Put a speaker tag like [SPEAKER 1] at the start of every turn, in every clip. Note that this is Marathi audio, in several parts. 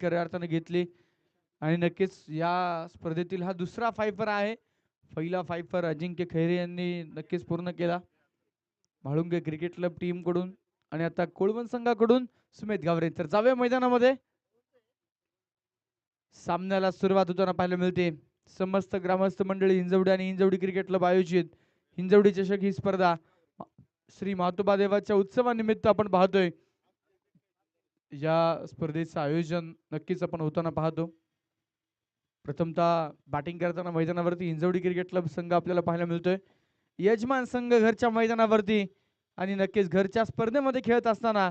[SPEAKER 1] खऱ्या अर्थाने घेतली आणि नक्कीच या स्पर्धेतील हा दुसरा फायफर आहे. पहिला फायफर अजिंक्य खैरे यांनी नक्कीच पूर्ण केला म्हाळुंगे क्रिकेट क्लब टीम कडून. आणि आता कोळवण संघाकडून सुमित गावरे. तर जाऊया मैदानामध्ये. सामन्याला सुरुवात होताना पाहायला मिळते. समस्त ग्रामस्थ मंडळी हिंजवडी आणि हिंजवडी क्रिकेट क्लब आयोजित हिंजवडी चषक ही स्पर्धा श्री मातोबा देवाच्या उत्सवानिमित्त आपण पाहतोय. या स्पर्धेचं आयोजन नक्कीच आपण होताना पाहतो. प्रथमतः बॅटिंग करताना मैदानावरती हिंजवडी क्रिकेट क्लब संघ आपल्याला पाहायला मिळतोय. यजमान संघ घरच्या मैदानावरती आणि नक्कीच घरच्या स्पर्धेमध्ये खेळत असताना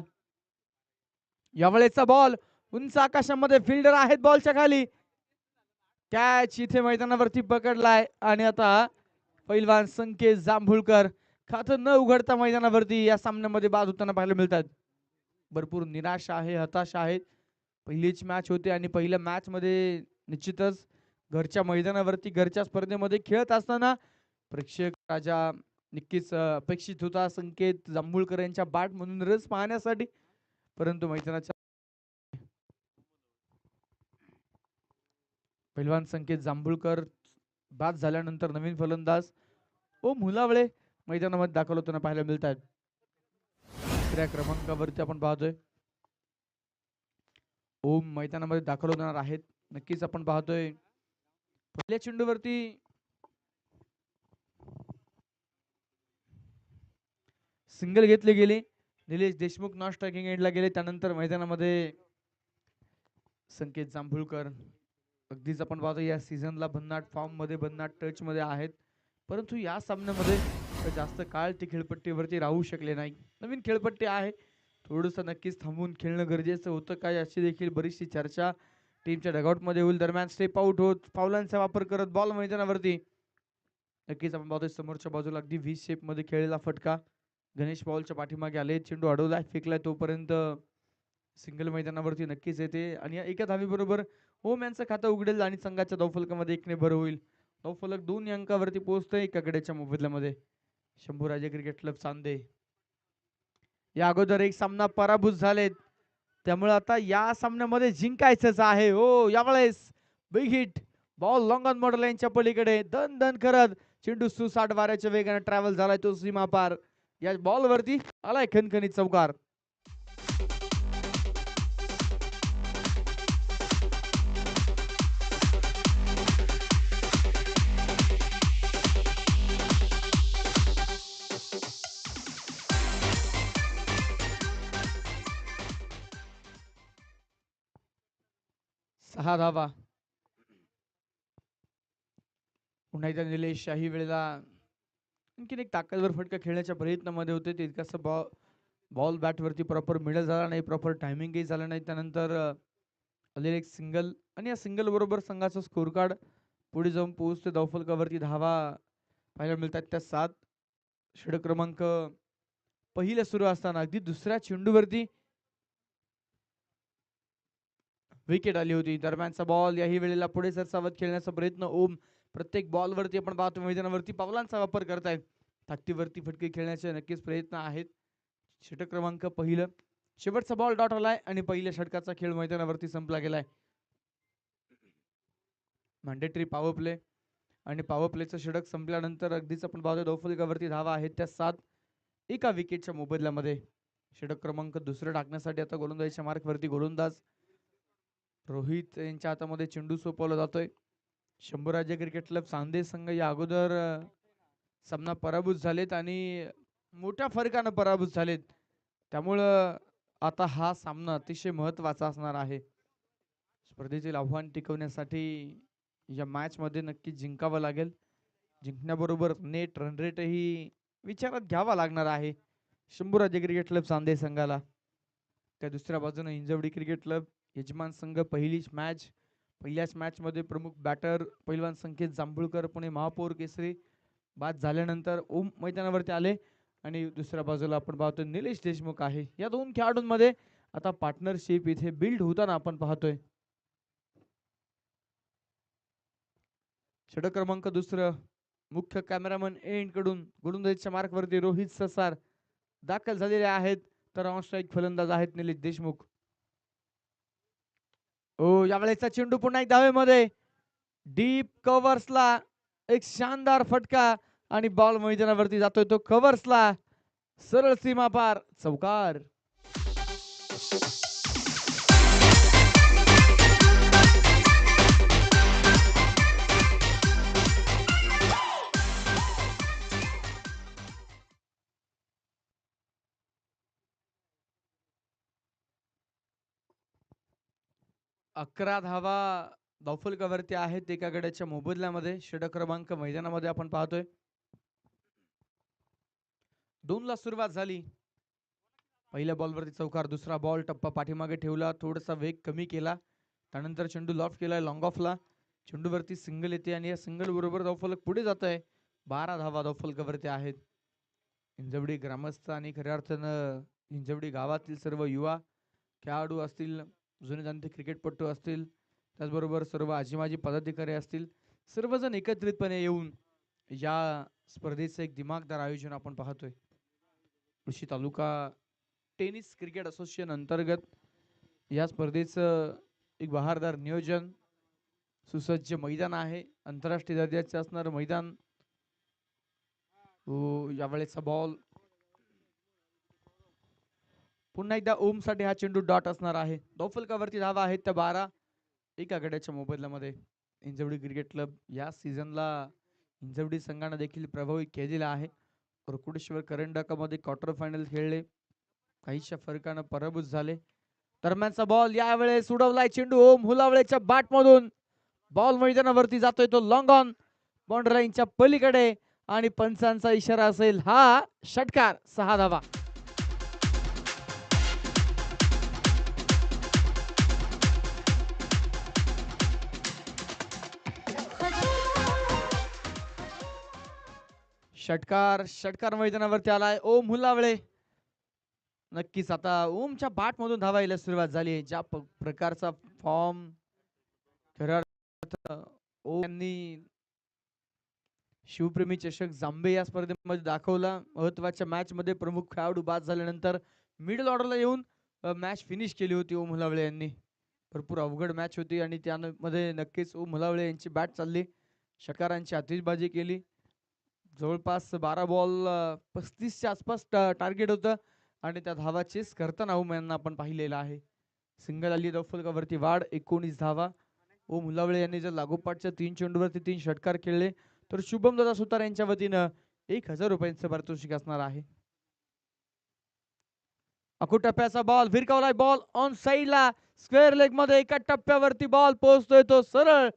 [SPEAKER 1] यावेळेचा बॉल उंच आकाशामध्ये फिल्डर आहेत बॉलच्या खाली. कॅच इथे मैदानावरती पकडलाय आणि आता पैलवान संकेत जांभुळकर खातं न उघडता मैदानावरती या सामन्यामध्ये बाद होताना पाहायला मिळतात. भरपूर निराशा आहे, हताशा आहे. पहिलीच मॅच होते आणि पहिल्या मॅच मध्ये निश्चितच घरच्या मैदानावरती घरच्या स्पर्धेमध्ये खेळत असताना प्रेक्षक राजा नक्कीच अपेक्षित होता संकेत जांभुळकर यांच्या बॅट म्हणून रस पाहण्यासाठी. परंतु मैदानाच्या पहिलवान संकेत जांभुळकर बाद झाल्यानंतर नवीन फलंदाज ओम हुलावळे मैदानामध्ये दाखल होताना पाहायला मिळतात. तिसऱ्या क्रमांकावरती आपण पाहतोय ओम मैदानामध्ये दाखल होणार आहेत. नक्कीच आपण पाहतोय पहिल्या चेंडूवरती सिंगल घेतले गेले. निलेश देशमुख नॉन स्ट्रायकिंग एंडला गेले. त्यानंतर मैदानामध्ये संकेत जांभुळकर अगदीच आपण पाहतो या सीझनला भन्नाट फॉर्म मध्ये भन्नाट टच मध्ये आहेत. परंतु या सामन्यामध्ये जास्त काळ ती खेळपट्टीवरती राहू शकले नाही. नवीन खेळपट्टी आहे, थोडंसं नक्कीच थांबून खेळणं गरजेचं होतं काय अशी देखील बरीचशी चर्चा टीमच्या डगआउट मध्ये होईल. दरम्यान स्टेप आउट होत पावलांचा वापर करत बॉल मैदानावरती नक्कीच आपण पाहतोय समोरच्या बाजूला अगदी व्ही शेप मध्ये खेळलेला फटका गणेश बॉलच्या पाठीमागे आले. चेंडू अडवलाय फेकलाय तोपर्यंत सिंगल मैदानावरती नक्कीच येते आणि या एका धावीबरोबर ओम यांचं खातं उघडेल आणि संघाच्या धावफलकामध्ये 1 ने भर होईल. धावफलक 2 अंकावरती पोहोचतोय एका गड्याच्या मोबदल्यामध्ये. शंभूराजे क्रिकेट क्लब चांदे या अगोदर एक सामना पराभूत झालेत, त्यामुळे आता या सामन्यामध्ये जिंकायचंच आहे. हो यावेळेस big hit ball long on model यांच्या पलीकडे दन दन करत चेंडू सुसाट वाऱ्याच्या वेगाने ट्रॅव्हल झालाय तो सीमा पार. या बॉल वरती आलाय खणखणीत चौकार. सहा धावा. पुन्हा एकदा निलेश शाही वेळेला आणखीन एक ताकदवर फटका खेळण्याच्या प्रयत्नामध्ये होते. तितकासा बॉल बॅट वरती प्रॉपर मिडल झाला नाही, प्रॉपर टायमिंगही झालं नाही. त्यानंतर आलेले एक सिंगल आणि या सिंगल बरोबर संघाचा स्कोर कार्ड पुढे जाऊन पोहोचते. धावफलकावरती धावा पाहायला मिळतात त्या 7. षटक क्रमांक पहिल्या सुरू असताना अगदी दुसऱ्या चेंडूवरती विकेट आली होती. दरम्यानचा बॉल याही वेळेला पुढे सरसावत खेळण्याचा प्रयत्न ओम प्रत्येक बॉल वरती आपण पाहतो मैदानावरती पावलांचा वापर करतायत. ताकदीवरती फटके खेळण्याचे नक्कीच प्रयत्न आहेत. षटक क्रमांक पहिलं शेवटचा बॉल डॉट आलाय आणि पहिल्या षटकाचा खेळ मैदानावरती संपला गेलाय. मॅन्डेटरी पॉवर प्ले आणि पॉवर प्लेचं षटक संपल्यानंतर अगदीच आपण पाहतो धावफलकावरती धावा आहेत त्या 7 एका विकेटच्या मोबदल्यामध्ये. षटक क्रमांक दुसरं टाकण्यासाठी आता गोलंदाजीच्या मार्कवरती गोलंदाज रोहित यांच्या हातामध्ये चेंडू सोपवला जातोय. शंभूराजे क्रिकेट क्लब चांदे संघ या अगोदर सामना पराभूत झालेत आणि मोठ्या फरकानं पराभूत झालेत. त्यामुळं आता हा सामना अतिशय महत्त्वाचा असणार आहे. स्पर्धेतील आव्हान टिकवण्यासाठी या मॅच मध्ये नक्की जिंकावं लागेल. जिंकण्याबरोबर नेट रन रेटही विचारात घ्यावा लागणार आहे शंभूराजे क्रिकेट क्लब चांदे संघाला. त्या दुसऱ्या बाजूने हिंजवडी क्रिकेट क्लब यजमान संघ पहिल्याच मॅच मध्ये प्रमुख बॅटर पैलवान संकेत जांभुळकर पुणे महापौर केसरी बाद झाल्यानंतर ओम मैदानावरती आले आणि दुसऱ्या बाजूला आपण पाहतोय निलेश देशमुख आहे. या दोन खेळाडूंमध्ये आता पार्टनरशिप इथे बिल्ड होताना आपण पाहतोय. षटक क्रमांक दुसरं मुख्य कॅमेरामन एंड कडून गोलंदाजीच्या मार्कवरती रोहित ससार दाखल झालेले आहेत. तर ऑन स्ट्राईक फलंदाज आहेत निलेश देशमुख. हो, यावेळेचा चेंडू पुन्हा एक धावेमध्ये. डीप कव्हर्सला एक शानदार फटका आणि बॉल मैदानावरती जातोय तो कव्हर्सला. सरळ सीमा पार चौकार. अकरा धावा धावफलकावरती आहेत एका गड्याच्या मोबदल्यामध्ये. षटक क्रमांक मैदानामध्ये आपण पाहतोय. 2 ला सुरुवात झाली. पहिल्या बॉलवरती चौकार. दुसरा बॉल टप्पा पाठीमागे ठेवला, थोडासा वेग कमी केला, त्यानंतर चेंडू लॉफ्ट केला लॉंग ऑफला. चेंडूवरती सिंगल येते आणि या सिंगल बरोबर धावफलक पुढे जात आहे. 12 धावा धावफलकावरती आहेत. हिंजवडी ग्रामस्थ आणि खऱ्या अर्थानं हिंजवडी गावातील सर्व युवा खेळाडू असतील, जुने जाणते क्रिकेटपटू असतील, त्याचबरोबर सर्व आजी माजी पदाधिकारी असतील, सर्वजण एकत्रितपणे येऊन या स्पर्धेचं एक दिमागदार आयोजन आपण पाहतोय. कृषी तालुका टेनिस क्रिकेट असोसिएशन अंतर्गत या स्पर्धेचं एक बहारदार नियोजन, सुसज्ज मैदान आहे. आंतरराष्ट्रीय दर्जाचे असणारं मैदान. यावेळेचा बॉल पुन्हा एकदा ओम साठी हा चेंडू डॉट असणार आहे. धावफलकावरती धावा आहेत त्या 12 एका गड्याच्या मोबदल्यामध्ये. हिंजवडी क्रिकेट क्लब या सीझनला हिंजवडी संघाने देखील प्रभावित केलेला आहे. कुरकुडेश्वर करंडकामध्ये क्वार्टर फायनल खेळले, काहीशा फरकानं पराभूत झाले. दरम्यानचा बॉल यावेळेस उडवलाय चेंडू ओम हुलावळेच्या बॅट मधून. बॉल मैदानावरती जातोय तो लॉंग ऑन बाउंड्री लाईनच्या पलीकडे आणि पंचांचा इशारा असेल हा षटकार. 6 धावा. षटकार मैदानावरती आलाय. ओम हुलावळे. नक्कीच आता ओमच्या बॅट मधून धावा यायला सुरुवात झाली. ज्या प्रकारचा फॉर्म ओम यांनी शिवप्रेमी चषक जांबे या स्पर्धेमध्ये दाखवला. महत्वाच्या मॅच मध्ये प्रमुख खेळाडू बाद झाल्यानंतर मिडल ऑर्डरला येऊन मॅच फिनिश केली होती ओम हुलावळे यांनी. भरपूर अवघड मॅच होती आणि त्यामध्ये नक्कीच ओम हुलावळे यांची बॅट चालली. षटकारांची आतिषबाजी केली. जवळपास 12 बॉल 35च्या आसपास टार्गेट होतं आणि त्या धावाचेच करताना ओम यांना आपण पाहिलेलं आहे. सिंगल आली धावफलकावरती वाढ 19 धावा. ओम हुलावळे यांनी जर लागोपाठच्या 3 चेंडूवरती 3 षटकार खेळले तर शुभम दादा सुतार यांच्या वतीनं 1000 रुपयांचं पारितोषिक असणार आहे. अकूट टप्प्याचा बॉल भिरकावलाय. बॉल ऑन साइडला स्क्वेअर लेग मध्ये एका टप्प्यावरती बॉल पोहोचतोय तो सरळ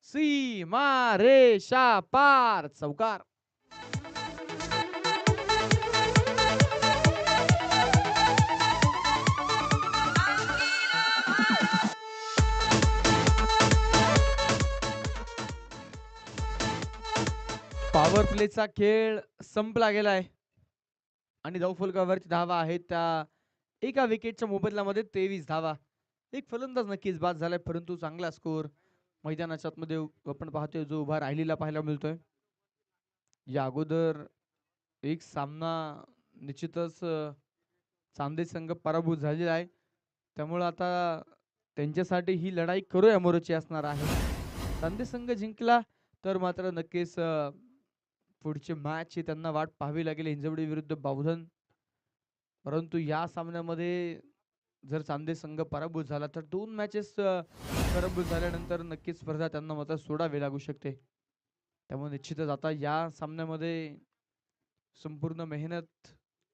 [SPEAKER 1] सीमा रेषा पार चौकार. पॉवर प्लेचा खेळ संपला गेलाय आणि धावफलकावरती धावा आहेत त्या एका विकेटच्या मोबदल्यामध्ये 23 धावा. एक फलंदाज नक्कीच बाद झालाय, परंतु चांगला स्कोर मैदानाच्या आतमध्ये आपण पाहतोय जो उभा राहिलेला पाहायला मिळतोय. या अगोदर एक सामना निश्चितच चांदे संघ पराभूत झालेला आहे, त्यामुळे आता त्यांच्यासाठी ही लढाई करूया मोरोची असणार आहे. चांदे संघ जिंकला तर मात्र नक्कीच पुढची मॅच त्यांना वाट पाहावी लागेल हिंजवडी विरुद्ध बावधन. परंतु या सामन्यामध्ये जर चांदे संघ पराभूत झाला तर 2 मॅचेस पराभूत झाल्यानंतर नक्कीच स्पर्धा त्यांना मात्र सोडावी लागू शकते. त्यामुळे निश्चितच आता या सामन्यामध्ये संपूर्ण मेहनत,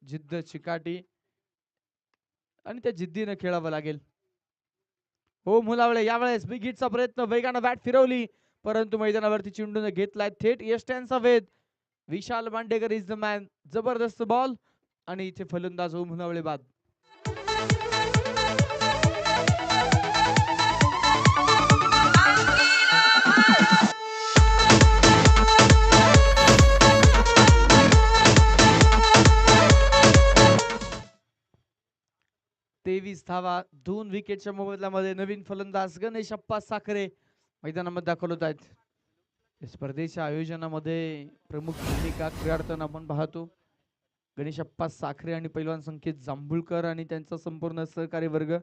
[SPEAKER 1] जिद्द, चिकाटी आणि त्या जिद्दीने खेळावं लागेल. ओम हुलावळे यावेळेस बिग हिटचा प्रयत्न, वेगानं बॅट फिरवली परंतु मैदानावरती चेंडूने घेतलाय थेट यष्ट्यांचा वेध. विशाल मांडेकर इज द मॅन. जबरदस्त बॉल आणि इथे फलंदाज ओम हुलावळे बाद. तेवीस धावा 2 विकेटच्या मोबदल्यामध्ये नवीन फलंदाज गणेश अप्पा साखरे मैदानामध्ये दाखल होत आहेत. स्पर्धेच्या आयोजनामध्ये प्रमुख भूमिका क्रीडार्थन आपण पाहतो गणेश अप्पा साखरे आणि पैलवान संकेत जांभुळकर आणि त्यांचा संपूर्ण सहकारी वर्ग.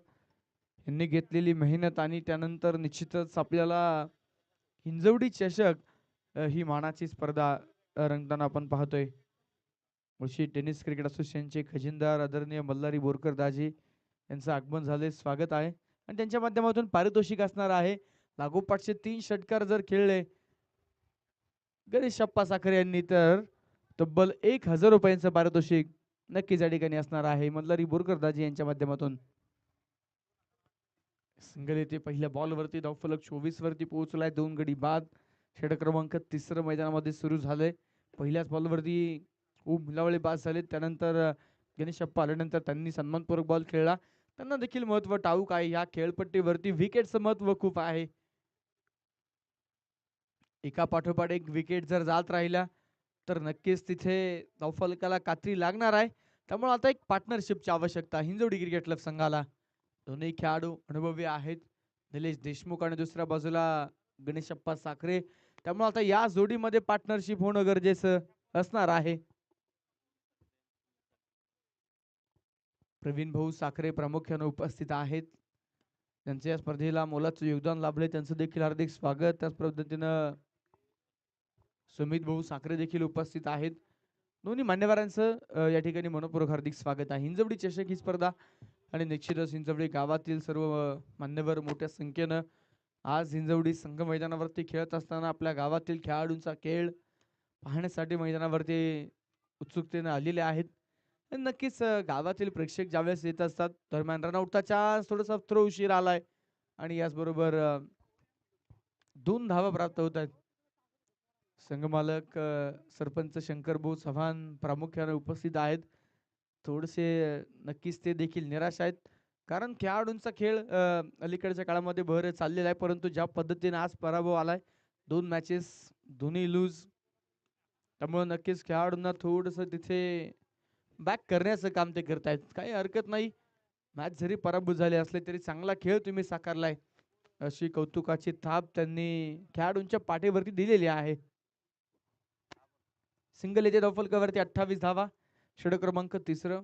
[SPEAKER 1] यांनी घेतलेली मेहनत आणि त्यानंतर निश्चितच आपल्याला हिंजवडी चषक ही मानाची स्पर्धा रंगताना आपण पाहतोय. मुळशी टेनिस क्रिकेट असोसिएशनचे खजिनदार आदरणीय मल्हारी बोरकर दाजी यांचं आगमन झाले, स्वागत आहे. आणि त्यांच्या माध्यमातून पारितोषिक असणार आहे. लागोपाठचे 3 षटकार जर खेळले गणेश अप्पा साखरे यांनी तर तब्बल 1000 रुपयांचं पारितोषिक नक्कीच या ठिकाणी असणार आहे. मल्हारी बोरकर दाजी यांच्या माध्यमातून सिंगल येथे पहिल्या बॉल वरती धावफलक 24 वरती पोहोचलाय. 2 गडी बाद. षटक क्रमांक 3 मैदानामध्ये सुरू झालंय. पहिल्याच बॉल वरती खूप मुलावळे बाद झाले. त्यानंतर गणेश अप्पा आल्यानंतर त्यांनी सन्मानपूर्वक बॉल खेळला. त्यांना देखील महत्व ठाऊक आहे. या खेळपट्टीवरती विकेटचं महत्व खूप आहे. एका पाठोपाठ एक विकेट जर जात राहिला तर नक्कीच तिथे धावफलकाला कात्री लागणार आहे. त्यामुळे आता एक पार्टनरशिपची आवश्यकता हिंजवडी क्रिकेट क्लब संघाला. दोन्ही खेळाडू अनुभवी आहेत. निलेश देशमुख आणि दुसऱ्या बाजूला गणेशप्पा साखरे. त्यामुळे आता या जोडीमध्ये पार्टनरशिप होणं गरजेचं असणार आहे. प्रवीण भाऊ साखरे प्रामुख्याने उपस्थित आहेत. त्यांच्या या स्पर्धेला मोलाचं योगदान लाभले त्यांचं देखील हार्दिक स्वागत. त्याच पद्धतीनं सुमित भाऊ साखरे देखील उपस्थित आहेत. दोन्ही मान्यवरांचं या ठिकाणी मनपूर्वक हार्दिक स्वागत आहे. हिंजवडी चषक ही स्पर्धा आणि निश्चितच हिंजवडी गावातील सर्व मान्यवर मोठ्या संख्येनं आज हिंजवडी संघ मैदानावरती खेळत असताना आपल्या गावातील खेळाडूंचा खेळ पाहण्यासाठी मैदानावरती उत्सुकतेने आलेले आहेत. नक्कीच गावातील प्रेक्षक ज्यावेळेस येत असतात दरम्यान रनआउटचा चान्स थोडासा थ्रो उशीर आलाय आणि याचबरोबर 2 धावा प्राप्त होत आहेत. संघमालक सरपंच शंकर भाऊ चव्हाण प्रामुख्याने उपस्थित आहेत. थोडेसे नक्कीच ते देखील निराश आहेत कारण खेळाडूंचा खेळ अलीकडच्या काळामध्ये बहर चाललेला आहे. परंतु ज्या पद्धतीने आज पराभव आलाय 2 मॅचेस दोन्ही लूज, त्यामुळे नक्कीच खेळाडूंना थोडंसं तिथे बॅक करण्याचं काम ते करतायत. काही हरकत नाही. मॅच जरी पराभूत झाले असले तरी चांगला खेळ तुम्ही साकारलाय अशी कौतुकाची थाप त्यांनी खेळाडूंच्या पाठीवरती दिलेली आहे. सिंगल येथे धावफलकावरती 28 धावा. षटक क्रमांक 3.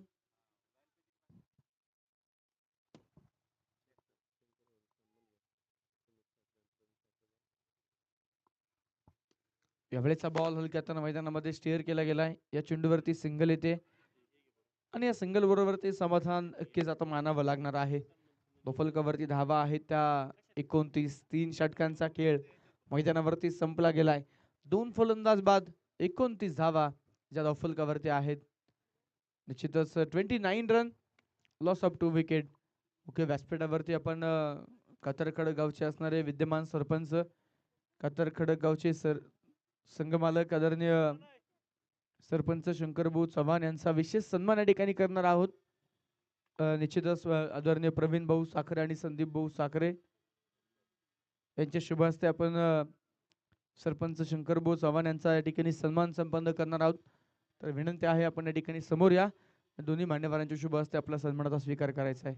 [SPEAKER 1] यावेळेचा बॉल हलक्या मैदानामध्ये स्टेअर केला गेलाय. या चेंडूवरती सिंगल येते आणि या सिंगल बरोबर ते समाधान नक्कीच आता मानावं लागणार आहे. धावफलकावरती धावा आहेत त्या 29. 3 षटकांचा खेळ मैदानावरती संपला गेलाय. 2 फलंदाज बाद 29 धावा ज्या धावफलकावरती आहेत. निश्चितच 29 run loss of 2 wicket. Okay, व्यासपीठावरती आपण कातरखडक गावचे असणारे विद्यमान सरपंच कातरखडक गावचे संघमालक आदरणीय सरपंच शंकरभाऊ चव्हाण यांचा विशेष सन्मान या ठिकाणी करणार आहोत. निश्चितच आदरणीय प्रवीण भाऊ साखरे आणि संदीप भाऊ साखरे यांच्या शुभ हस्ते आपण सरपंच शंकरभाऊ चव्हाण यांचा या ठिकाणी सन्मान संपन्न करणार आहोत. तर विनंती आहे आपण या ठिकाणी समोर या. दोन्ही मान्यवरांच्या शुभ हस्ते आपला सन्मानाचा स्वीकार करायचा आहे.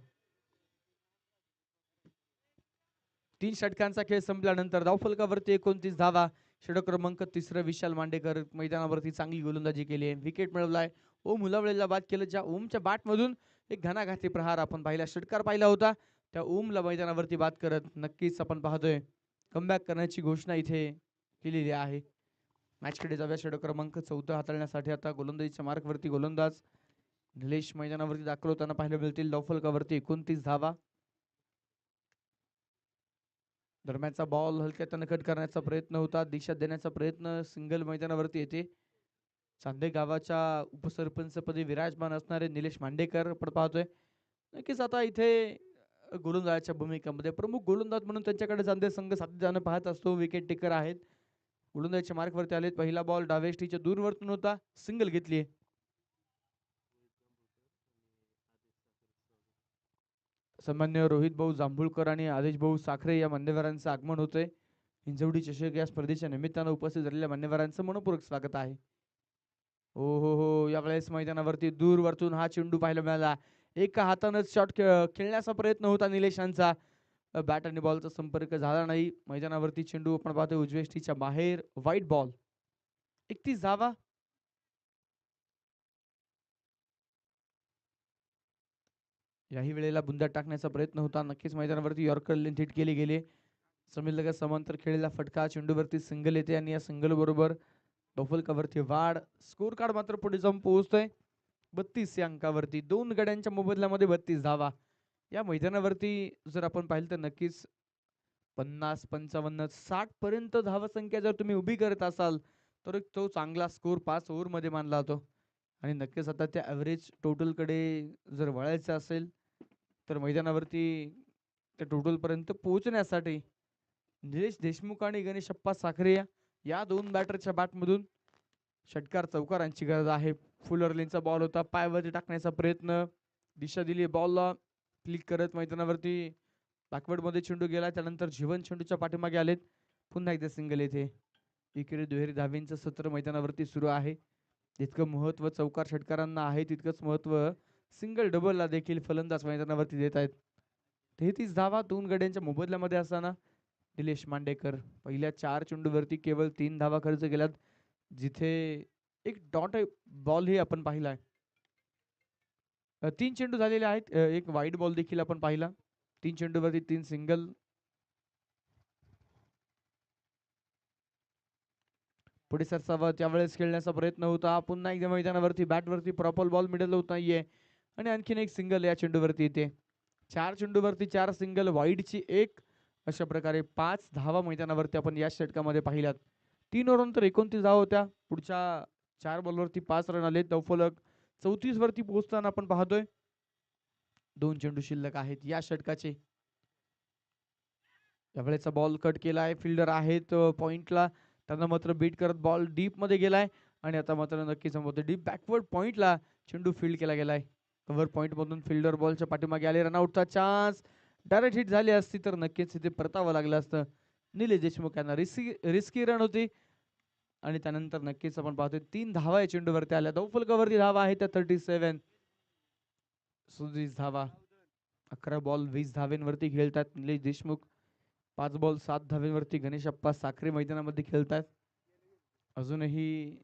[SPEAKER 1] 3 षटकांचा खेळ संपल्यानंतर धावफलकावरती 29 धावा. षटक क्रमांक 3 विशाल मांडेकर मैदानावरती चांगली गोलंदाजी केली आहे. विकेट मिळवलाय. ओम मुलावळेला बाद केलं. ज्या ओमच्या बॅट मधून एक घणाघाती प्रहार आपण पाहिला, षटकार पाहिला होता, त्या ओमला मैदानावरती बाद करत नक्कीच आपण पाहतोय कमबॅक करण्याची घोषणा इथे केलेली आहे. मॅचकडे जाऊया. षटक क्रमांक 14 हाताळण्यासाठी आता गोलंदाजीच्या मार्कवरती गोलंदाज निलेश मैदानावरती दाखल होताना पाहायला मिळतील. धावफलकावरती 29 धावा. दरम्यानचा बॉल हलक्या तणखट करण्याचा प्रयत्न होता, दिशा देण्याचा प्रयत्न सिंगल मैदानावरती येते. चांदे गावाच्या उपसरपंचपदी विराजमान असणारे निलेश मांडेकर आपण पाहतोय. नक्कीच आता इथे गोलंदाजाच्या भूमिकेमध्ये प्रमुख गोलंदाज म्हणून त्यांच्याकडे चांदे संघ साथी जाणं पाहत असतो. विकेट टेकर आहेत. गोलंदाजाच्या मार्कवरती आलेत. पहिला बॉल डावेष्टीच्या दूरवरतून होता, सिंगल घेतली. सन्मान्य रोहित भाऊ जांभूळकर आणि आदेश भाऊ साखरे या मान्यवरांचं आगमन होतंय. हिंजवडी चषक या स्पर्धेच्या निमित्तानं उपस्थित झालेल्या मान्यवरांचं मनपूर्वक स्वागत आहे. हो, यावेळेस मैदानावरती दूरवरतून हा चेंडू पाहायला मिळाला. एका हातानंच शॉट खेळण्याचा प्रयत्न होता निलेशांचा. बॅट आणि बॉलचा संपर्क झाला नाही. मैदानावरती चेंडू आपण पाहतोय उजवेष्टीच्या बाहेर. वाईट बॉल. 31 धावा. याही वेळेला बुंदा टाकण्याचा प्रयत्न होता. नक्कीच मैदानावरती यॉर्कर लेंथ हिट केली गेली. समीर समांतर खेळलेला फटका चेंडूवरती सिंगल येते आणि या सिंगल बरोबर डॉफलकावरती वाढ. स्कोर कार्ड मात्र पुढे जाऊन पोहोचतोय 32 या अंकावरती. 2 गड्यांच्या मोबदल्यामध्ये 32 धावा. या मैदानावरती जर आपण पाहिलं तर नक्कीच 50, 55, 60 पर्यंत धावा संख्या जर तुम्ही उभी करत असाल तर तो चांगला स्कोर 5 ओव्हरमध्ये मानला जातो. आणि नक्कीच आता त्या ॲव्हरेज टोटलकडे जर वळायचं असेल तर मैदानावरती त्या टोटलपर्यंत पोहोचण्यासाठी निलेश देशमुख आणि गणेशप्पा साखरे या दोन बॅटरच्या बॅटमधून षटकार चौकारांची गरज आहे. फुल अर्लिंगचा बॉल होता, पायावरती टाकण्याचा प्रयत्न, दिशा दिली बॉलला, क्लिक करत मैदानावरती बॅकवर्डमध्ये चेंडू गेला. त्यानंतर जीवन चेंडूच्या पाठीमागे आलेत. पुन्हा एकदा सिंगल येथे. इकडे दुहेरी धावींचं सत्र मैदानावरती सुरू आहे. जितकं महत्व चौकार षटकारांना आहे तितकंच महत्व सिंगल डबलला देखील फलंदाज मैदानावरती देत आहेत. 33 धावा 2 गड्यांच्या मोबदल्यामध्ये असताना निलेश मांडेकर पहिल्या 4 चेंडूवरती केवळ 3 धावा खर्च केल्यात. जिथे एक डॉट बॉल ही आपण पाहिलाय. 3 चेंडू झालेले आहेत. एक वाईड बॉल देखील आपण पाहिला. 3 चेंडूवरती 3 सिंगल. पुढे सरसावा त्यावेळेस खेळण्याचा प्रयत्न होता. पुन्हा एकदा मैदानावरती बॅटवरती प्रॉपर बॉल मिडल होत नाहीये आणि आणखीन एक सिंगल या चेंडूवरती येते. 4 चेंडूवरती 4 सिंगल, वाईडची एक, अशा प्रकारे 5 धावा मैदानावरती आपण या षटकामध्ये पाहिल्यात. 3 ओव्हरनंतर 29 धावा होत्या. पुढच्या 4 बॉलवरती 5 रन आले. धावफलक 34 वरती पोहोचताना आपण पाहतोय. 2 चेंडू शिल्लक आहेत या षटकाचे. यावेळेचा बॉल कट केलाय. फिल्डर आहेत पॉइंटला, त्यांना मात्र बीट करत बॉल डीप मध्ये गेलाय आणि आता मात्र नक्की संपवतो. डीप बॅकवर्ड पॉइंटला चेंडू फील्ड केला गेलाय. कव्हर पॉइंट मधून फिल्डर बॉलच्या पाठीमागे आले. रनआउटचा चान्स. डायरेक्ट हिट झाली असती तर नक्कीच इथे परतावं लागलं असतं निलेश देशमुख यांना. रिस्की रन होती आणि त्यानंतर नक्कीच आपण पाहतोय 3 धावा या चेंडूवरती आल्या. धावफलकावरती धावा आहे त्या 37. 20 धावा. 11 बॉल 20 धावेंवरती खेळतात निलेश देशमुख. 5 बॉल 7 धावेंवरती गणेशप्पा साखरे मैदानामध्ये खेळतात. अजूनही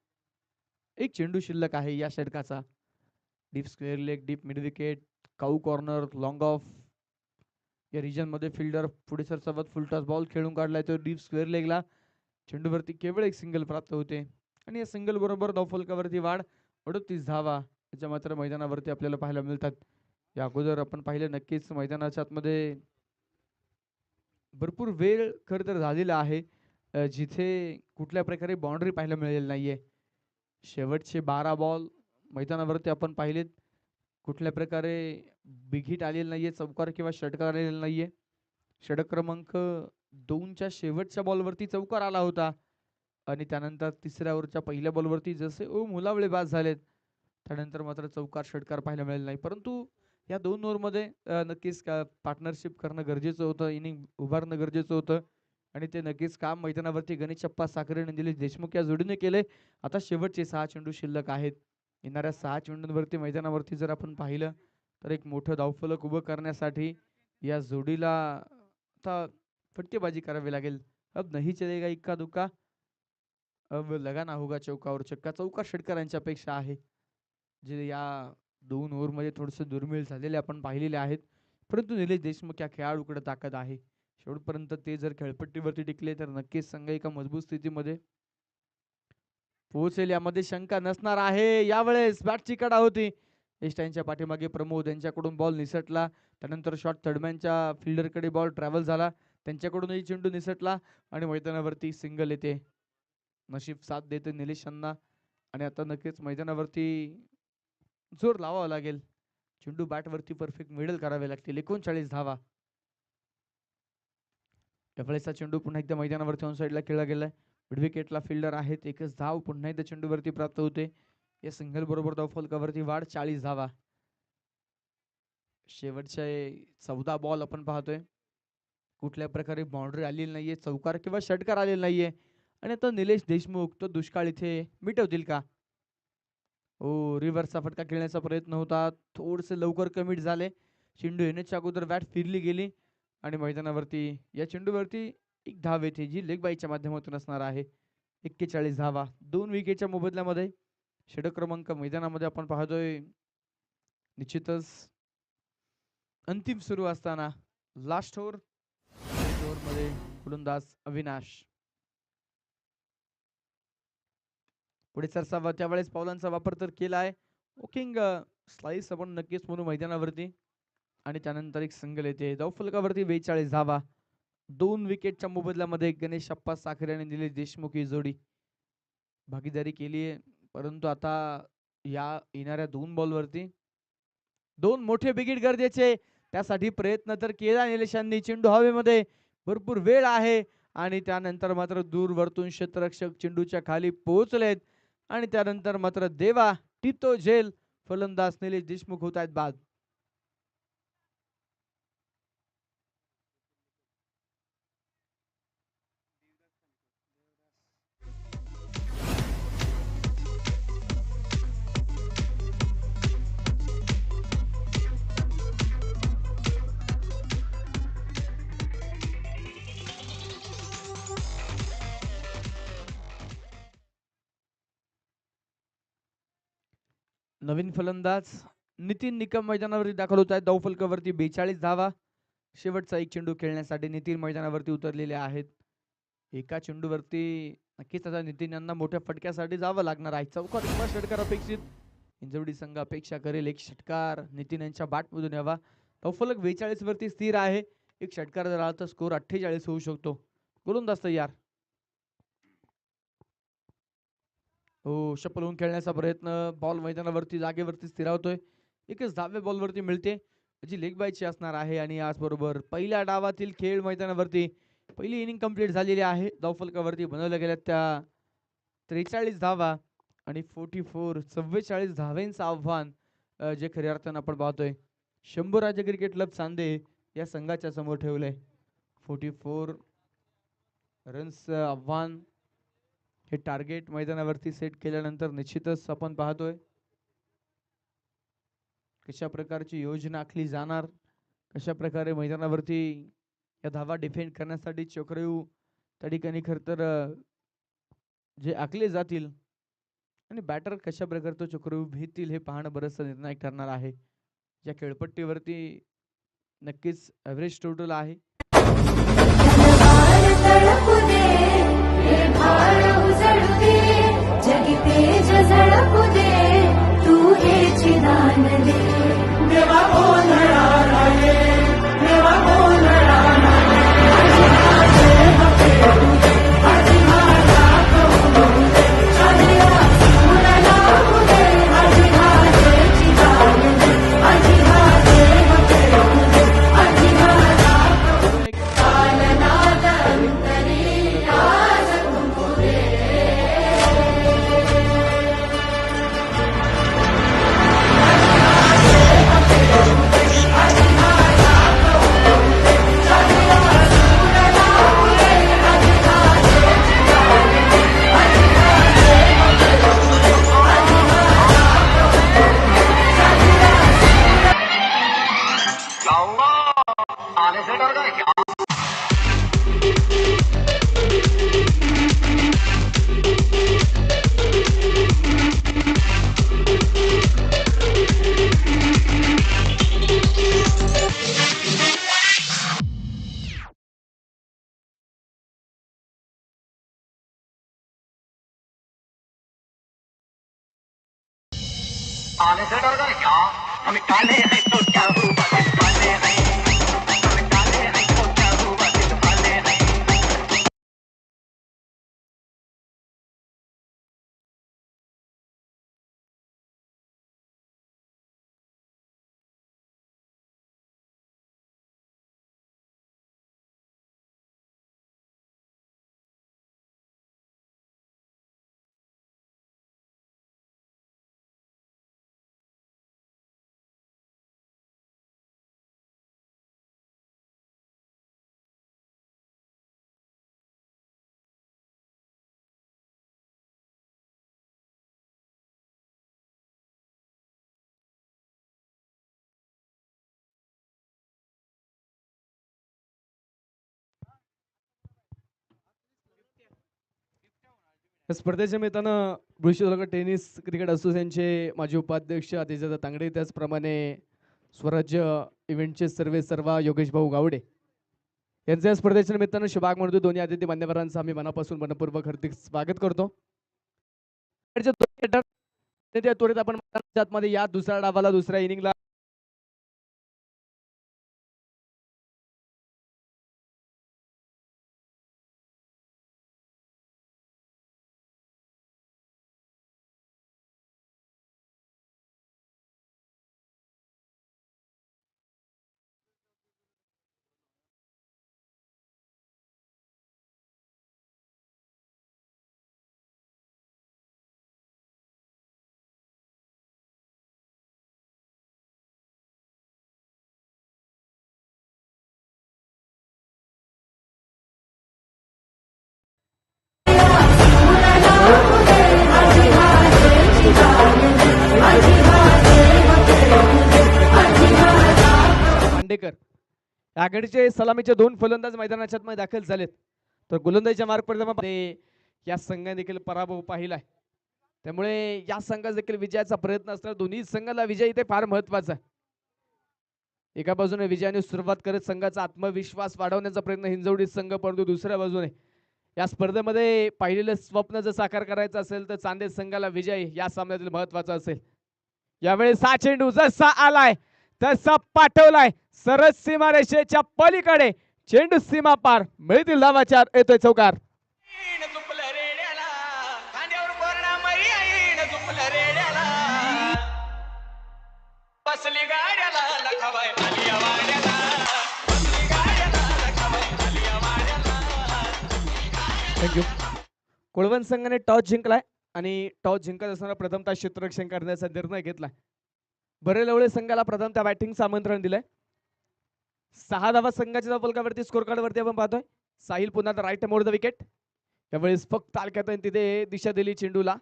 [SPEAKER 1] एक चेंडू शिल्लक आहे या षटकाचा. Deep square leg, deep mid wicket, cow corner, long off या रिजन मध्ये फिल्डर पुढे सरसावत फुलटॉस बॉल खेळून काढलाय तो डीप स्क्वेअर लेगला. चेंडूवरती केवळ एक सिंगल प्राप्त होते आणि या सिंगल बरोबर धावफलकावरती वाढ. 38 धावा याच्या मात्र मैदानावरती आपल्याला पाहायला मिळतात. या अगोदर आपण पाहिले नक्कीच मैदानाच्या आतमध्ये भरपूर वेळ खर तर झालेला आहे जिथे कुठल्या प्रकारे बाउंड्री पाहायला मिळेल नाहीये. शेवटचे 12 बॉल मैदानावरती आपण पाहिलेत. कुठल्या प्रकारे बिग हिट आलेलं नाहीये, चौकार किंवा षटकार आलेला नाहीये. षटक क्रमांक 2च्या शेवटच्या बॉलवरती चौकार आला होता आणि त्यानंतर तिसऱ्या ओव्हरच्या पहिल्या बॉलवरती जसे मुलावळे बाद झालेत त्यानंतर मात्र चौकार षटकार पाहायला मिळेल नाही. परंतु या 2 ओव्हरमध्ये नक्कीच पार्टनरशिप करणं गरजेचं होतं, इनिंग उभारणं गरजेचं होतं आणि ते नक्कीच काम मैदानावरती गणेशप्पा साखरे आणि निलेश देशमुख या जोडीने केले. आता शेवटचे 6 चेंडू शिल्लक आहेत. येणाऱ्या 6 चेंडूंवरती मैदानावरती जर आपण पाहिलं तर एक मोठं धावफलक उभं करण्यासाठी या जोडीला आता फटकेबाजी करावी लागेल. अब नहीं चलेगा इक्का दुक्का, अब लगाना होगा चौका और छक्का. चौकार षटकारांची अपेक्षा आहे जे या 2 ओव्हरमध्ये थोडेसे दुर्मिळ झालेले आपण पाहिलेले आहेत. परंतु निलेश देशमुख या खेळाडूकडे ताकद आहे. शेवटपर्यंत ते जर खेळपट्टीवरती टिकले तर नक्कीच संघ एका मजबूत स्थितीमध्ये पोहोचेल यामध्ये शंका नसणार आहे. यावेळेस बॅटची कडा होती. एस्टाईनच्या पाठीमागे प्रमोद यांच्याकडून बॉल निसटला. त्यानंतर शॉट थर्डमॅनच्या फिल्डरकडे बॉल ट्रॅव्हल झाला. त्यांच्याकडूनही चेंडू निसटला आणि मैदानावरती सिंगल येते. नशीब साथ देते निलेशांना आणि आता नक्कीच मैदानावरती जोर लावावा लागेल. चेंडू बॅटवरती परफेक्ट मिडल करावे लागतील. 39 धावा. यावेळेसचा चेंडू पुन्हा एकदा मैदानावरती ऑन साईडला खेळला गेलाय. मिड विकेटला फिल्डर आहेत. एकच धाव पुन्हा एकदा चेंडूवरती प्राप्त होते. या सिंगल बरोबर धावफलकावरती वाढ. 40 धावा. शेवटचे 14 बॉल आपण पाहतोय. कुठल्या प्रकारे बाउंड्री आलेली नाहीये, चौकार किंवा षटकार आलेला नाहीये आणि आता निलेश देशमुख तो दुष्काळ इथे मिटवतील का? रिव्हर्सचा फटका खेळण्याचा प्रयत्न होता. थोडेसे लवकर कमिट झाले. चेंडू येण्याच्या अगोदर बॅट फिरली गेली आणि मैदानावरती या चेंडूवरती एक धाव येते जी लेग बाईच्या माध्यमातून असणार आहे. 41 धावा 2 विकेटच्या मोबदल्यामध्ये. षटक क्रमांक मैदानामध्ये आपण पाहतोय निश्चितच अंतिम सुरू असताना लास्ट ओव्हर मध्ये गोलंदाज अविनाश पुढे सरसावा, त्यावेळेस पावलांचा वापर तर केलाय. ओकिंग स्लाइस आपण नक्कीच म्हणू मैदानावरती आणि त्यानंतर एक सिंगल येते. धावफलकावरती 42 धावा. 2 विकेटच्या मोबदल्यामध्ये गणेश अप्पा साखरे आणि निलेश देशमुख ही जोडी भागीदारी केली आहे. परंतु आता या येणाऱ्या 2 बॉलवरती 2 मोठे विकेट गरजेचे, त्यासाठी प्रयत्न तर केला निलेशांनी. चेंडू हवेमध्ये, भरपूर वेळ आहे आणि त्यानंतर मात्र दूरवरतून क्षेत्ररक्षक चेंडूच्या खाली पोहोचलेत आणि त्यानंतर मात्र देवा टिपतो झेल. फलंदाज निलेश देशमुख होत आहेत बाद. नवीन फलंदाज नितीन निकम मैदानावरती दाखल होत आहेत. धावफलकावरती 42 धावा. शेवटचा एक चेंडू खेळण्यासाठी नितीन मैदानावरती उतरलेले आहेत. एका चेंडूवरती नक्कीच आता नितीन यांना मोठ्या फटक्यासाठी जावं लागणार आहे. चौकार किंवा षटकार अपेक्षित. इंजवडी संघ अपेक्षा करेल एक षटकार नितीन यांच्या बॅटमधून यावा. धावफलक 42 वरती स्थिर आहे. एक षटकार जर आला तर स्कोर 48 होऊ शकतो. गोलंदाज तयार. हो, शपल होऊन खेळण्याचा प्रयत्न. बॉल मैदानावरती जागेवरती स्थिरावतोय. एकच 10व्या बॉलवरती मिळते, जी लेग बायची असणार आहे. आणि याचबरोबर पहिल्या डावातील खेळ मैदानावरती पहिली इनिंग कंप्लीट झालेली आहे. धावफलकावरती बनवल्या गेल्या त्या 43 धावा आणि 44 धावांचं आव्हान जे खऱ्या अर्थानं आपण पाहतोय शंभू राज्य क्रिकेट क्लब चांदे या संघाच्या समोर ठेवलंय. 44 रन्स आव्हान हे टार्गेट मैदानावरती सेट केल्यानंतर निश्चितच आपण पाहतोय कशा प्रकारची योजना आखली जाणार, कशा प्रकारे मैदानावरती या धावा डिफेंड करण्यासाठी चक्रव्यूह त्या ठिकाणी खर तर जे आखले जातील आणि बॅटर कशा प्रकारे तो चक्रव्यूह भेटतील हे पाहणं बरंचसं निर्णायक ठरणार आहे. या खेळपट्टीवरती नक्कीच ॲव्हरेज टोटल आहे.
[SPEAKER 2] आने से डर गए क्या? हम काले हैं तो क्या हुआ, दिल वाले हैं। हम काले हैं तो क्या हुआ, दिल वाले हैं।
[SPEAKER 3] स्पर्धेच्या निमित्तानं बुलशी तालुका टेनिस क्रिकेट असोसिएशनचे माजी उपाध्यक्ष अतिशय तांगडे, त्याचप्रमाणे स्वराज्य इव्हेंटचे सर्व योगेश भाऊ गावडे यांच्या या स्पर्धेच्या निमित्तानं शुभाग म्हणतो दोन्ही अतिथी मान्यवरांचं आम्ही मनापासून मनपूर्वक हार्दिक स्वागत करतो. त्वरित आपण मध्ये या दुसऱ्या डावाला दुसऱ्या इनिंगला मांडेकर आघाडीचे सलामीचे 2 फलंदाज मैदानाच्या मध्ये दाखल झालेत. तर गोलंदाजीच्या मार्गप्रथम या संघाने देखील पराभव पाहिलाय. त्यामुळे या संघाचा देखील विजयाचा प्रयत्न असणार. दोन्ही संघाला विजय इथे फार महत्वाचा आहे. एका बाजूने विजयाने सुरुवात करत संघाचा आत्मविश्वास वाढवण्याचा प्रयत्न हिंजवडी संघ, परंतु दुसऱ्या बाजूने या स्पर्धेमध्ये पाहिलेलं स्वप्न जर साकार करायचं असेल तर चांदेर संघाला विजय या सामन्यातील महत्वाचा असेल. यावेळेस हा चेंडू जसा आलाय तसा पाठवलाय सरस सीमारेषेच्या पलीकडे. चेंडू सीमा पार, मिळतील धावा 4, येतोय चौकार. थँक्यू. कोळवण संघाने टॉस जिंकलाय आणि टॉस जिंकत असताना प्रथमतः क्षेत्ररक्षण करण्याचा निर्णय घेतलाय. बरेलवळे संघाला प्रथमतः बॅटिंगचं आमंत्रण दिलंय. 6 धावा संघाच्या फलकावरती स्कोर कार्ड वरती आपण पाहतोय. साहिल पुन्हा राईट मोर द विकेट. यावेळेस फक्त तालक्यात तिथे दिशा दिली चेंडूला.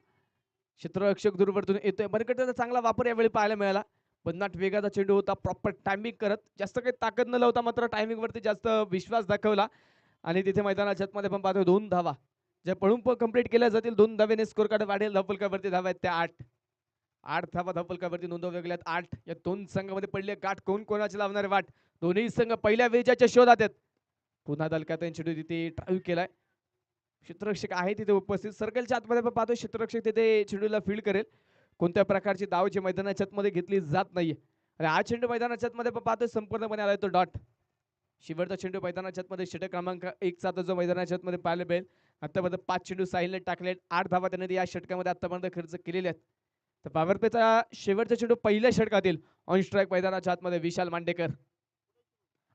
[SPEAKER 3] क्षेत्ररक्षक दूरवरतून येतोय. बरकटचा चांगला वापर यावेळी पाहायला मिळाला. भन्नाट वेगाचा चेंडू होता, प्रॉपर टायमिंग करत, जास्त काही ताकद न लावता मात्र टायमिंग वरती जास्त विश्वास दाखवला आणि तिथे मैदानाच्या मध्ये आपण पाहतोय 2 धावा ज्या पळून कंप्लीट केल्या जातील. 2 धावेने स्कोर कार्ड वाढेल. धावफलकावरती धावा आहेत त्या 8 धावा धावफलकावरती नोंदवल्या गेल्यात. 8 या 2 संघामध्ये पडले गाठ. कोण कोणाचे लावणारे वाट. दोन्ही संघ पहिल्या विजयाच्या शोधात आहेत. पुन्हा दलकात चेंडू तिथे ड्राईव्ह केलाय. क्षेत्ररक्षक आहे तिथे उपस्थित. सर्कलच्या आतमध्ये आपण पाहतोय क्षेत्ररक्षक तिथे चेंडूला फील्ड करेल. कोणत्या प्रकारची धावची मैदानाच्या आतमध्ये घेतली जात नाहीये आणि हा चेंडू मैदानाच्या आतमध्ये आपण पाहतोय संपूर्णपणे आलाय तो डॉट. शेवटचा चेंडू मैदानाच्या आतमध्ये षटक क्रमांक 1 चा जो मैदानाच्या आतमध्ये पाहायला मिळेल. आतापर्यंत 5 चेंडू साहिलने टाकले. 8 धावा त्याने या षटकामध्ये आतापर्यंत खर्च केलेले आहेत. तर पॉवर प्लेचा शेवटचा चेंडू पहिल्या षटकातील ऑन स्ट्राईक मैदानाच्या आतमध्ये विशाल मांडेकर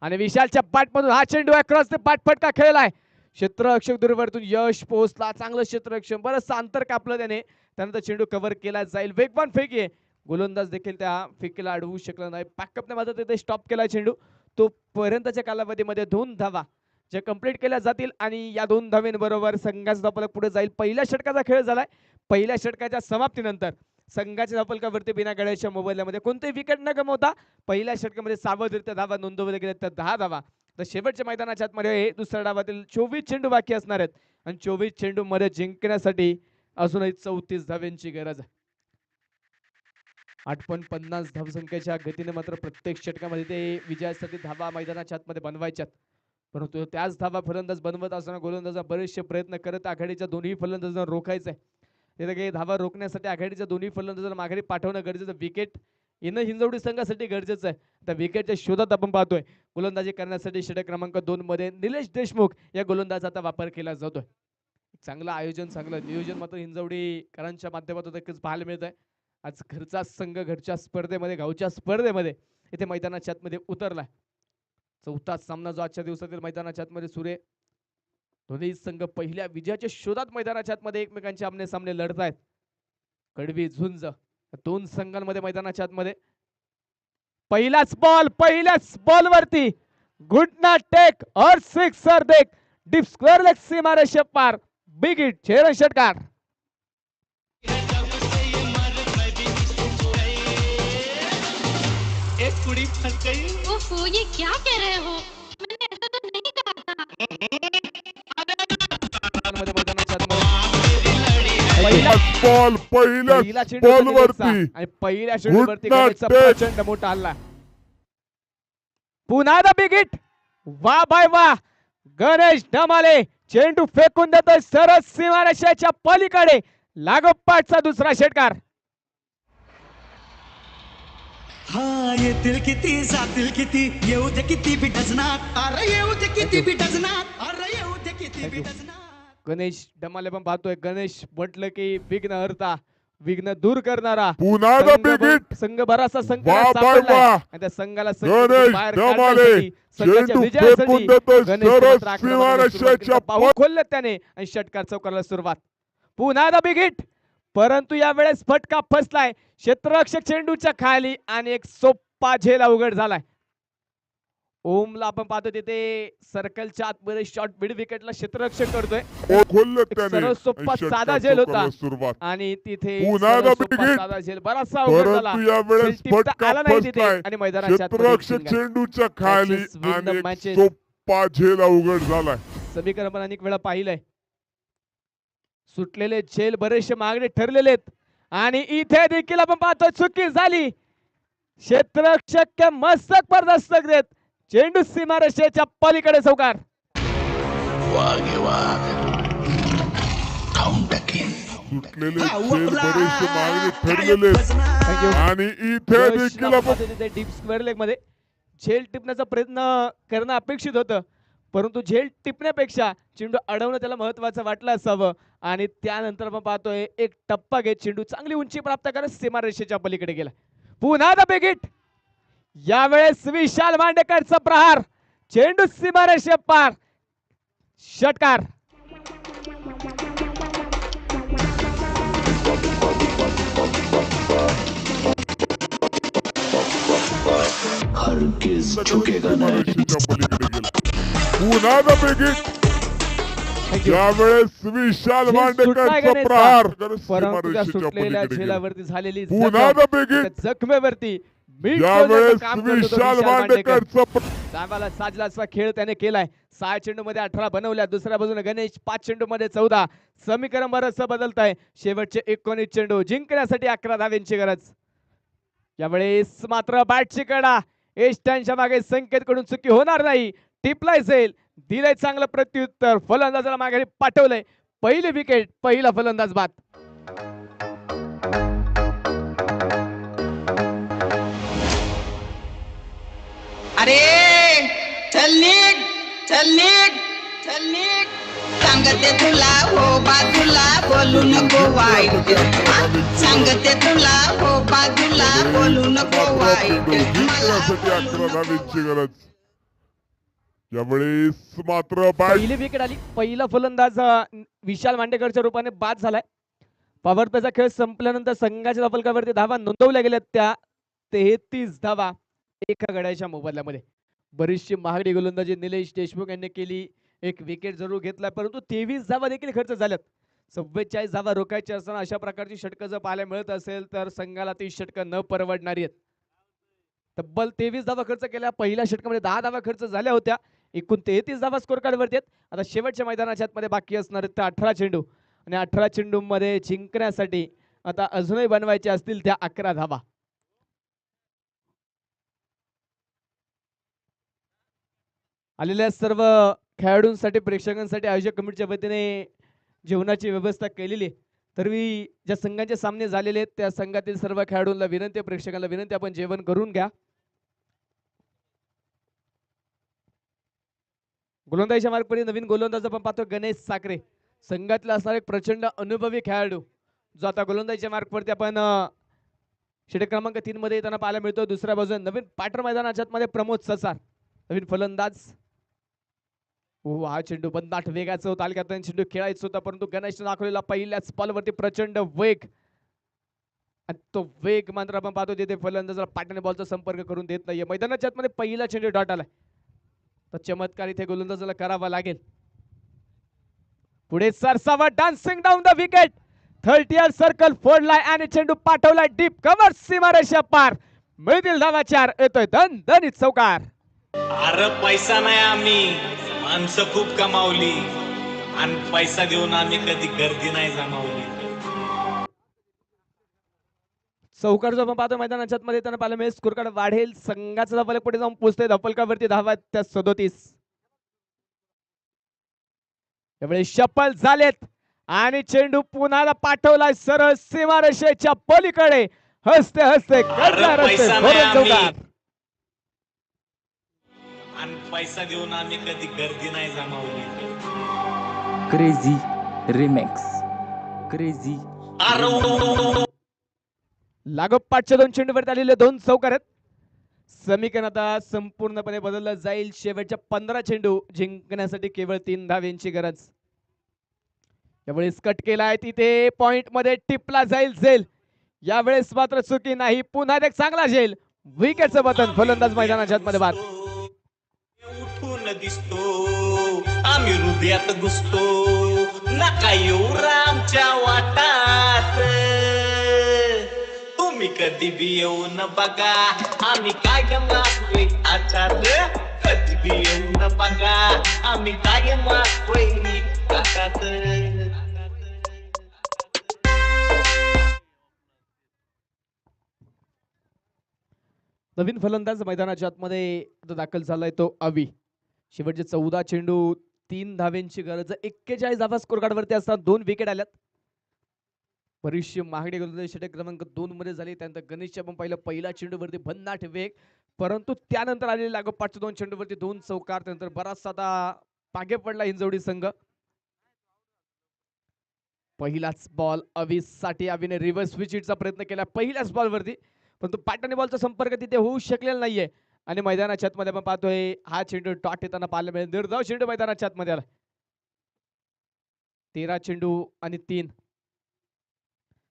[SPEAKER 3] आणि विशालच्या पाठमधून हा चेंडू क्रॉस ते पाठफटका खेळलाय. क्षेत्ररक्षक दूरवरतून यश पोहोचला. चांगलं क्षेत्ररक्षण, बरंचसं अंतर कापलं त्याने. त्यानंतर चेंडू कव्हर केला जाईल. वेगवान फेक आहे. गोलंदाज देखील त्या फेकीला अडवू शकला नाही. बॅकअपने मात्र तिथे स्टॉप केला चेंडू. तो पर्यंतच्या कालावधीमध्ये 2 धावा जे कंप्लीट केल्या जातील आणि या 2 धावेंबरोबर संघाचा धावफलक पुढे जाईल. पहिल्या षटकाचा खेळ झालाय. पहिल्या षटकाच्या समाप्तीनंतर संघाच्या धावफलकावरती बिना गड्याच्या मोबाईलमध्ये कोणतेही विकेट न गमावता पहिल्या षटकामध्ये सावधरित्या धावा नोंदवल्या गेल्या. तर 10 धावा. तर शेवटच्या मैदानाच्या आतमध्ये दुसऱ्या डावातील 24 चेंडू बाकी असणार आहेत आणि 24 चेंडू मध्ये जिंकण्यासाठी अजूनही 34 धाव्यांची गरज आहे. 8.50 धावसंख्येच्या गतीने मात्र प्रत्येक षटकामध्ये ते विजयासाठी धावा मैदानाच्या आतमध्ये बनवायच्यात. परंतु त्याच धावा फलंदाज बनवत असताना गोलंदाज बरेचसे प्रयत्न करत आघाडीच्या दोन्ही फलंदाजांना रोखायचं आहे. तिथे काही धावा रोखण्यासाठी आघाडीच्या दोन्ही फलंदाजांना माघारी पाठवणं गरजेचं. विकेट येणं हिंजवडी संघासाठी गरजेचं आहे. त्या विकेटच्या शोधात आपण पाहतोय गोलंदाजी करण्यासाठी षटक क्रमांक 2 मध्ये निलेश देशमुख या गोलंदाजाचा वापर केला जातोय. चांगलं आयोजन, चांगलं नियोजन मात्र हिंजवडीकरांच्या माध्यमातून एकच पाहायला मिळत आहे. आज घरचा संघ घरच्या स्पर्धेमध्ये, गावच्या स्पर्धेमध्ये इथे मैदानाच्या आतमध्ये उतरलाय. चौथा सामना जो आजच्या दिवसातील मैदानाच्या आतमध्ये सुरू आहे. दोन्ही संघ पहिल्या विजयाच्या शोधात मैदानाच्या आतमध्ये एकमेकांचे आमने सामने लढत आहेत. कडवी झुंज 2 संघांमध्ये मैदानाच्या आतमध्ये पहिल्याच बॉल वरती गुड नॉट टेक और सिक्सर देख डीप स्क्वेअर लेग सीमा रेषे पार. Big hit. 6 रन षटकार.
[SPEAKER 2] एक कुड़ी फंस गई।
[SPEAKER 4] ओफो, ये क्या कह रहे हो? मैंने ऐसा तो नहीं कहा था।
[SPEAKER 3] पहिल्या चेंडूवरती प्रचंड मोठा हल्ला. पुन्हा द बिग हिट. वा बाय वा. गणेश धमाले चेंडू फेकून देतोय सरळ सीमारेषेच्या पलीकडे. लागोपाठचा दुसरा षटकार.
[SPEAKER 5] हा येतील किती जातील किती येऊ दे किती बी डझनात अरे येऊ दे किती बी डझनात अरे येऊ दे किती बी डझनात.
[SPEAKER 3] गणेश धमाले पण पाहतोय. गणेश म्हटलं की विघ्न हरता, विघ्न दूर करणारा.
[SPEAKER 6] पुन्हा द बिग हिट.
[SPEAKER 3] संघ बराचसा
[SPEAKER 6] वा
[SPEAKER 3] संकटात
[SPEAKER 6] बाय
[SPEAKER 3] सापडलाय
[SPEAKER 6] वा.
[SPEAKER 3] आणि त्या संघाला
[SPEAKER 6] गणेश
[SPEAKER 3] बाहेर
[SPEAKER 6] धमाले
[SPEAKER 3] काढण्यासाठी, संघाच्या
[SPEAKER 6] चेंडू
[SPEAKER 3] विजयासाठी
[SPEAKER 6] फेकून देतोय
[SPEAKER 3] गणेश
[SPEAKER 6] सरळ
[SPEAKER 3] मात्र आक्रमणाला सुरुवात
[SPEAKER 6] सीमारेषेच्या
[SPEAKER 3] केली. पाऊल खोलले त्याने आणि षटकार चौकाराला सुरुवात. पुन्हा द बिग हिट. परंतु यावेळेस फटका फसलाय क्षेत्ररक्षक चेंडूच्या खाली आणि एक सोपा झेल अवघड झालाय. ओमला आपण पाहतो तिथे सर्कलच्या आतमध्ये शॉट मिड विकेटला क्षेत्ररक्षक करतोय.
[SPEAKER 6] खोलले
[SPEAKER 3] एक
[SPEAKER 6] त्याने
[SPEAKER 3] सरळ सोपा
[SPEAKER 6] आणि
[SPEAKER 3] साधा
[SPEAKER 6] षटकार
[SPEAKER 3] झेल होता
[SPEAKER 6] चौकाराला सुरुवात.
[SPEAKER 3] आणि तिथे
[SPEAKER 6] पुन्हा
[SPEAKER 3] सरळ
[SPEAKER 6] द
[SPEAKER 3] सोपा
[SPEAKER 6] बिग हिट.
[SPEAKER 3] साधा झेल बराचसा अवघड झाला.
[SPEAKER 6] परंतु यावेळेस
[SPEAKER 3] झेल टिपता
[SPEAKER 6] फटका
[SPEAKER 3] आला नाही तिथे
[SPEAKER 6] फसलाय
[SPEAKER 3] आणि मैदानाच्या आतमध्ये एक
[SPEAKER 6] क्षेत्ररक्षक
[SPEAKER 3] झेल
[SPEAKER 6] चेंडूच्या खाली
[SPEAKER 3] Matches win the
[SPEAKER 6] आणि एक
[SPEAKER 3] matches.
[SPEAKER 6] सोपा झेल अवघड झालाय.
[SPEAKER 3] समीकरण आपण अनेक वेळा पाहिलंय. सुटलेले झेल बरेचसे मागणे ठरलेले आहेत आणि इथे देखील आपण पाहतोय चुकी झाली. क्षेत्ररक्षक मस्तक पर दस्तक देत चेंडू सीमारेषेच्या पलीकडे चौकार.
[SPEAKER 6] सुटलेले
[SPEAKER 5] हा,
[SPEAKER 6] झेल
[SPEAKER 5] वपला.
[SPEAKER 6] बरेचसे मागणी
[SPEAKER 5] काय
[SPEAKER 6] ठरलेले
[SPEAKER 5] डझनात.
[SPEAKER 3] Thank you.
[SPEAKER 6] आणि इथे देखील आपण
[SPEAKER 3] डीप स्क्वेअर लेग मध्ये झेल टिपण्याचा प्रयत्न करणं अपेक्षित होतं, परंतु झेल टिपण्यापेक्षा चेंडू अडवणं त्याला महत्वाचं वाटलं असावं आणि त्यानंतर आपण पाहतोय एक टप्पा घेत चेंडू चांगली उंची प्राप्त करत सीमारेषेच्या पलीकडे गेला. पुन्हा द बिग हिट. यावेळेस विशाल मांडेकरचा प्रहार. चेंडू सीमारेषे पार. षटकार.
[SPEAKER 6] सीमारेषेच्या पलीकडे गेला. पुन्हा the big hit.
[SPEAKER 3] Thank you.
[SPEAKER 6] यावेळेस विशाल
[SPEAKER 3] झेल सुटलाय
[SPEAKER 6] मांडेकरचा
[SPEAKER 3] गणेशचा.
[SPEAKER 6] प्रहार
[SPEAKER 3] परंतु त्या
[SPEAKER 6] सीमारेषेच्या
[SPEAKER 3] सुटलेल्या
[SPEAKER 6] पलीकडे गेला.
[SPEAKER 3] झेलावरती झालेली
[SPEAKER 6] पुन्हा
[SPEAKER 3] जखम,
[SPEAKER 6] द बिग हिट.
[SPEAKER 3] त्या जखमेवरती मीठ
[SPEAKER 6] यावेळेस
[SPEAKER 3] चोळण्याचं काम करत होता
[SPEAKER 6] विशाल
[SPEAKER 3] विशाल मांडेकर.
[SPEAKER 6] मांडेकरचा
[SPEAKER 3] डावाला साजलाचा खेळ त्याने केलाय. 6 चेंडू मध्ये 18 बनवल्या. दुसऱ्या बाजूने गणेश 5 चेंडू मध्ये 14. समीकरण बरंचसं बदलत आहे. शेवटचे 19 चेंडू जिंकण्यासाठी 11 धावांची गरज. यावेळेस मात्र बॅटची कडा. एस्टॅनच्या मागे संकेत कडून चुकी होणार नाही. टिपलाय जाईल. दिलंय चांगलं प्रत्युत्तर. फलंदाजाला मागे पाठवलंय. पहिली विकेट. पहिला फलंदाज बाद.
[SPEAKER 7] अरे चल निघ चल निघ चल निघ सांगते तुला हो बाजूला बोलू नको वाईट सांगते तुला हो बाजूला बोलू नको वाईट मला
[SPEAKER 6] जिंकण्यासाठी
[SPEAKER 7] बोलू
[SPEAKER 6] 11
[SPEAKER 7] नको.
[SPEAKER 6] धावांची गरज. यावेळेस मात्र बॅट
[SPEAKER 3] पहिली विकेट आली. पहिला फलंदाज विशाल मांडेकरच्या रूपाने बाद झालाय. पॉवर प्लेचा खेळ संपल्यानंतर संघाच्या फलकावरती धावा नोंदवल्या गेल्या. त्या 33 धावा एका गड्याच्या मोबदल्यामध्ये. बरीचशी महागडी गोलंदाजी निलेश देशमुख यांनी केली. एक विकेट जरूर घेतलाय, परंतु 23 धावा देखील खर्च झाल्यात. 44 धावा रोखायच्या असताना अशा प्रकारची षटकं जर पाहायला मिळत असेल तर संघाला ती षटकं न परवडणारी आहेत. तब्बल 23 धावा खर्च केल्या. पहिल्या षटकामध्ये 10 धावा खर्च झाल्या होत्या. एकूण 33 धावा स्कोर कार्डवरती आहेत. आता शेवटच्या मैदानाच्या आतमध्ये बाकी असणार आहेत 18 चेंडू आणि 18 चेंडू मध्ये जिंकण्यासाठी आता अजूनही बनवायचे असतील त्या 11 धावा. आलेल्या सर्व खेळाडूंसाठी प्रेक्षकांसाठी आयोजक कमिटीच्या वतीने जेवणाची व्यवस्था केलेली आहे. तरी ज्या संघांचे सामने झालेले आहेत त्या संघातील सर्व खेळाडूंना विनंती, प्रेक्षकांना विनंती, आपण जेवण करून घ्या. गोलंदाजीच्या मार्गपरी नवीन गोलंदाज आपण पाहतो गणेश साखरे. संघातला असणारा एक प्रचंड अनुभवी खेळाडू जो आता गोलंदाजीच्या मार्गवरती आपण षटक क्रमांक 3 मध्ये येताना पाहायला मिळतो. दुसऱ्या बाजूने नवीन पाटर मैदानाच्या आतमध्ये प्रमोद ससार नवीन फलंदाज. हा चेंडू बंदाट वेगाचा होता. अलगत चेंडू खेळायचा होता, परंतु गणेशने दाखवलेला पहिल्याच बॉलवरती प्रचंड वेग आणि तो वेग मात्र आपण पाहतो तिथे फलंदाजाला पाट्याने बॉलचा संपर्क करून देत नाहीये. मैदानाच्या आतमध्ये पहिला चेंडू डॉट आलाय. तर चमत्कार इथे गोलंदाजाला करावा लागेल. पुढे सरसावा dancing down the wicket. 30 circle फोडलाय आणि चेंडू पाठवलाय डीप कव्हर सीमारेषा पार. मिळतील धावा 4. येतोय दणदणीत चौकार.
[SPEAKER 8] अरे पैसा नाही, आम्ही माणसं खूप कमावली आणि पैसा देऊन आम्ही कधी गर्दी नाही जमावली.
[SPEAKER 3] चौकार जो आपण पाहतो मैदानाच्या मध्ये त्यांना पाहायला मिळेल स्कोर कार्ड वाढेल. संघाचा धपलक पुढे जाऊन पोहोचतोय धपलकावरती धावा त्या 37. यावेळी शपल झालेत आणि चेंडू पुन्हा पाठवलाय सरळ सीमारेषेच्या पलीकडे. हसते हसते गजर हसते
[SPEAKER 8] पैसा
[SPEAKER 3] भरून
[SPEAKER 8] नाही आम्ही.
[SPEAKER 3] चौकार.
[SPEAKER 8] आणि पैसा देऊन आम्ही कधी गर्दी नाही जमावली.
[SPEAKER 9] क्रेझी रिमेक्स क्रेझी
[SPEAKER 3] लागोपाठच्या 2 चेंडूवरती आलेले 2 चौकार आहेत. समीकरण आता संपूर्णपणे बदललं जाईल. शेवटच्या 15 चेंडू जिंकण्यासाठी केवळ 3 धाव्यांची गरज. यावेळेस कट केलाय तिथे पॉइंट मध्ये टिपला जाईल झेल. यावेळेस मात्र चुकी नाही. पुन्हा एक चांगला झेल. विकेटचं बटन फलंदाज मैदानाच्या मध्ये बाद.
[SPEAKER 8] उठून दिसतो आम्ही हृदयात घुसतो. नका येऊ आमच्या वाटात. तुम्ही कधी बी येऊन बघा आम्ही कायम वागतोय आटात. कधी बी येऊन बघा आम्ही कायम वागतोय आटात.
[SPEAKER 3] नवीन फलंदाज मैदानाच्या आतमध्ये आता दाखल झालाय तो अवी. शेवटचे 14 चेंडू 3 धाव्यांची गरज. 41 धावा स्कोर कार्ड वरती असतात. 2 विकेट आल्यात. बरीचशी महागडी गोलंदाजी षटक क्रमांक 2 मध्ये झाली. त्यानंतर गणेशचे आपण पाहिलं पहिला चेंडूवरती भन्नाट वेग, परंतु त्यानंतर आलेले लागोपाठच्या 2 चेंडूवरती 2 चौकार. त्यानंतर बराचसा आता मागे पडला हिंजवडी संघ. पहिलाच बॉल अवीसाठी. अवीने रिव्हर्स विचिटचा प्रयत्न केला पहिल्याच बॉलवरती, परंतु पाटणी बॉलचा संपर्क तिथे होऊ शकलेला नाहीये. आणि मैदानाच्या आतमध्ये आपण पाहतोय हा चेंडू टॉट येताना पाहायला मिळेल. निर्धाव चेंडू मैदानाच्या आतमध्ये आला. 13 चेंडू आणि 3.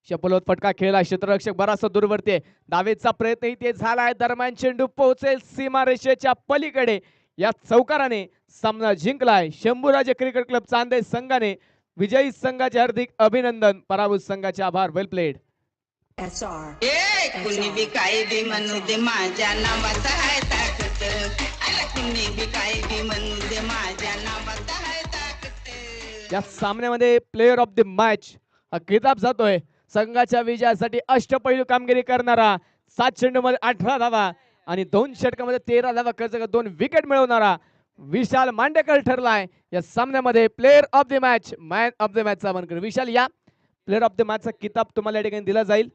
[SPEAKER 3] शपलोत फटका खेळला. क्षेत्ररक्षक बराचसा दूरवरती आहे. दावेचा प्रयत्न इथे झालाय. दरम्यान चेंडू पोहोचेल सीमारेषेच्या पलीकडे. या चौकाराने सामना जिंकलाय. शंभूराजे क्रिकेट क्लब चांदे संघाने. विजयी संघाचे हार्दिक अभिनंदन. पराभूत संघाचे आभार. वेल प्लेड.
[SPEAKER 7] कुणी बी काही बी म्हणू दे माझ्या नावाचा आहे ताकद. अरे कुणी बी काही बी म्हणू दे माझ्या नावाचा आहे ताकद.
[SPEAKER 3] या सामन्यामध्ये प्लेयर ऑफ द मॅच हा किताब जातोय संघाच्या विजयासाठी. अष्टपैलू कामगिरी करणारा 7 चेंडूमध्ये 18 धावा आणि 2 षटकामध्ये 13 धावा खर्च करत 2 विकेट मिळवणारा विशाल मांडेकर ठरलाय या सामन्यामध्ये player of the match. Man of the मॅचचा मानकरी विशाल. या प्लेयर ऑफ द मॅचचा किताब तुम्हाला या ठिकाणी दिला जाईल.